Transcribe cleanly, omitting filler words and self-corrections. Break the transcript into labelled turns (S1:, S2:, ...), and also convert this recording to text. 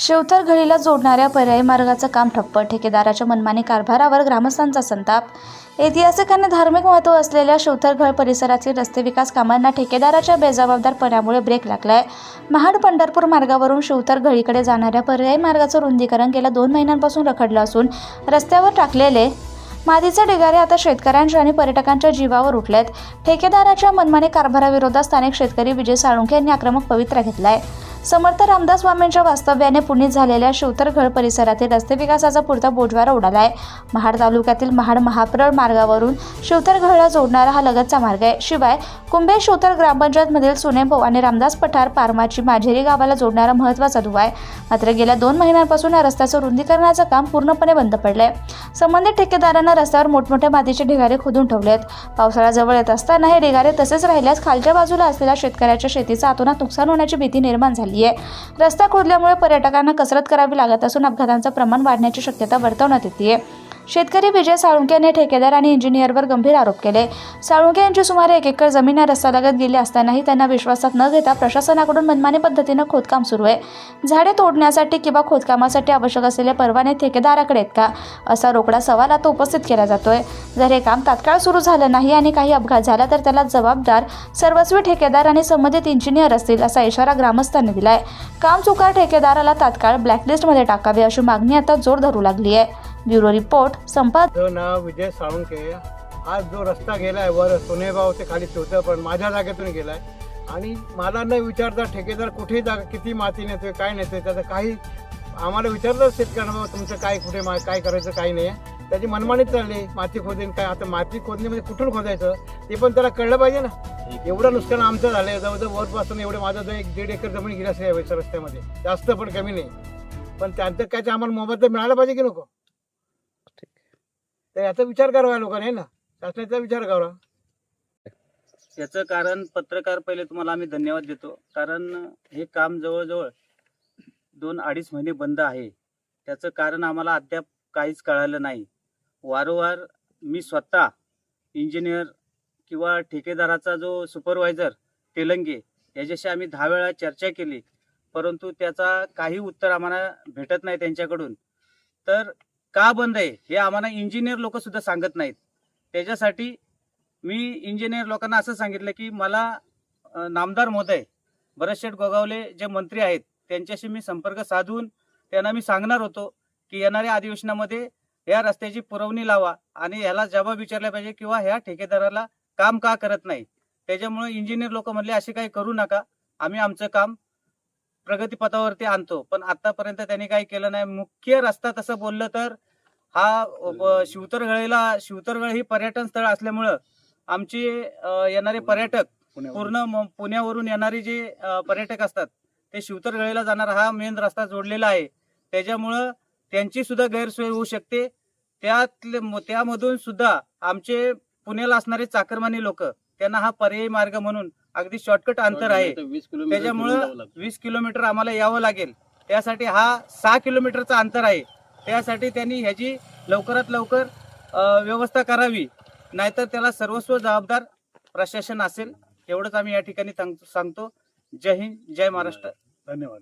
S1: शिवथर घळीला जोडणाऱ्या पर्यायी मार्गाचं काम ठप्प, ठेकेदाराच्या मनमानी कारभारावर ग्रामस्थांचा संताप। ऐतिहासिक आणि धार्मिक महत्त्व असलेल्या शिवथर परिसरातील रस्ते विकास कामांना ठेकेदाराच्या बेजबाबदारपणामुळे ब्रेक लागलाय। महाड-पंढरपूर मार्गावरून शिवथर घळीकडे जाणाऱ्या पर्यायी मार्गाचं रुंदीकरण गेल्या 2 महिन्यांपासून रखडलं असून रस्त्यावर टाकलेले मातीचे ढिगारे आता शेतकऱ्यांच्या आणि पर्यटकांच्या जीवावर उठलेत। ठेकेदाराच्या मनमानी कारभाराविरोधात स्थानिक शेतकरी विजय साळुंखे यांनी आक्रमक पवित्रा घेतलाय। समर्थ रामदास स्वामींच्या वास्तव्याने पुनीत झालेल्या शिवथर परिसरातील रस्ते विकासाचा पुरता बोजवारा उडालाय। महाड तालुक्यातील महाड-महाप्रळ मार्गावरून शिवथर जोडणारा हा लगतचा मार्ग आहे। शिवाय कुंभे शिवथर ग्रामपंचायतमधील सुनेभाऊ आणि रामदास पठार पारमाची माझेरी गावाला जोडणारा महत्त्वाचा दुवा आहे। मात्र गेल्या 2 महिन्यांपासून या रस्त्याचं रुंदीकरणाचं काम पूर्णपणे बंद पडलंय। संबंधित ठेकेदारांना रस्त्यावर मोठमोठे मातीचे ढिगारे खोदून ठेवलेत। पावसाळा जवळ येत असताना हे ढिगारे तसेच राहिल्यास खालच्या बाजूला असलेल्या शेतकऱ्याच्या शेतीचं अतोनात नुकसान होण्याची भीती निर्माण झाली आहे। रस्ता खोदल्यामुळे पर्यटकांना कसरत करावी लागत असून अपघातांचं प्रमाण वाढण्याची शक्यता वर्तवण्यात येते। शेतकरी विजय साळुंखे यांनी ठेकेदार आणि इंजिनियरवर गंभीर आरोप केले। साळुंखे यांची सुमारे 1 एकर जमीन या रस्त्यालगत गेली असतानाही त्यांना विश्वासात न घेता प्रशासनाकडून मनमानी पद्धतीनं खोदकाम सुरू आहे। झाडे तोडण्यासाठी किंवा खोदकामासाठी आवश्यक असलेले परवाने ठेकेदाराकडे आहेत का, असा रोकडा सवाल आता उपस्थित केला जातोय। जर हे काम तात्काळ सुरू झालं नाही आणि काही अपघात झाला तर त्याला जबाबदार सर्वस्वी ठेकेदार आणि संबंधित इंजिनियर असतील, असा इशारा ग्रामस्थांनी दिलाय। काम चुकार ठेकेदाराला तात्काळ ब्लॅकलिस्टमध्ये टाकावे अशी मागणी आता जोर धरू लागली आहे। ब्युरो रिपोर्ट संपादक
S2: नाव विजय साळुंखे। आज जो रस्ता गेलाय वर सोनेगाव ते खाली शिवथर पण माझ्या जागेतून गेलाय आणि मला न विचारता ठेकेदार कुठे जागा किती माती नेतोय काय नेतोय त्याचं काही आम्हाला विचारलं शेतकऱ्यांना तुमचं काय कुठे काय करायचं काही नाही आहे। त्याची मनमानीत चालली माती खोदेन काय आता माती खोदणी म्हणजे कुठून खोदायचं ते पण त्याला कळलं पाहिजे ना। एवढं नुकसान आमचं झालं जवळजवळ वरपासून एवढं माझं 1.5 एकर जमीन गेली असेल यावेळेस रस्त्यामध्ये जास्त पण कमी नाही पण त्यांचं काय ते आम्हाला मोबदला मिळाला पाहिजे की नको तर याचा विचार करावा लोकांनी ना शासनाचा विचार करावा।
S3: याचं कारण पत्रकार पहिले तुम्हाला आम्ही धन्यवाद देतो कारण हे काम जवळजवळ 2-2.5 महिने बंद आहे। त्याचं कारण आम्हाला अद्याप काहीच कळालं नाही। वारंवार मी स्वतः इंजिनियर किंवा ठेकेदाराचा जो सुपरवायझर तेलंगे याच्याशी आम्ही 10 वेळा चर्चा केली परंतु त्याचा काही उत्तर आम्हाला भेटत नाही त्यांच्याकडून। तर का बंद आहे हे आम्हाला इंजिनियर लोक सुद्धा सांगत नाहीत। त्याच्यासाठी मी इंजिनियर लोकांना असं सांगितलं की मला नामदार महोदय भरतशेठ गोगावले जे मंत्री आहेत त्यांच्याशी मी संपर्क साधून त्यांना मी सांगणार होतो की येणाऱ्या अधिवेशनामध्ये या रस्त्याची पुरवणी लावा आणि ह्याला जबाब विचारला पाहिजे किंवा ह्या ठेकेदाराला काम का करत नाही। त्याच्यामुळे इंजिनियर लोक म्हणले असे काही करू नका, आम्ही आमचं काम प्रगतीपथावरती आणतो पण आतापर्यंत त्यांनी काही केलं नाही। मुख्य रस्ता तसं बोललं तर हा शिवथरगळ ही पर्यटन स्थळ असल्यामुळं आमचे येणारे पर्यटक पूर्ण पुण्यावरून येणारे जे पर्यटक असतात ते शिवथरगळीला जाणारा हा मेन रस्ता जोडलेला आहे। त्याच्यामुळं त्यांची सुद्धा गैरसोय होऊ शकते। त्यामधून सुद्धा आमचे पुण्याला असणारे चाकरमानी लोक त्यांना हा पर्यायी मार्ग म्हणून अगदी शॉर्टकट अंतर आहे त्याच्यामुळं 20 किलोमीटर आम्हाला यावं लागेल। त्यासाठी हा 6 किलोमीटरचा अंतर आहे। त्यासाठी त्यांनी ह्याची लवकरात लवकर व्यवस्था करावी नाहीतर त्याला सर्वस्व जबाबदार प्रशासन असेल। एवढंच आम्ही या ठिकाणी सांगतो। जय हिंद, जय महाराष्ट्र, धन्यवाद।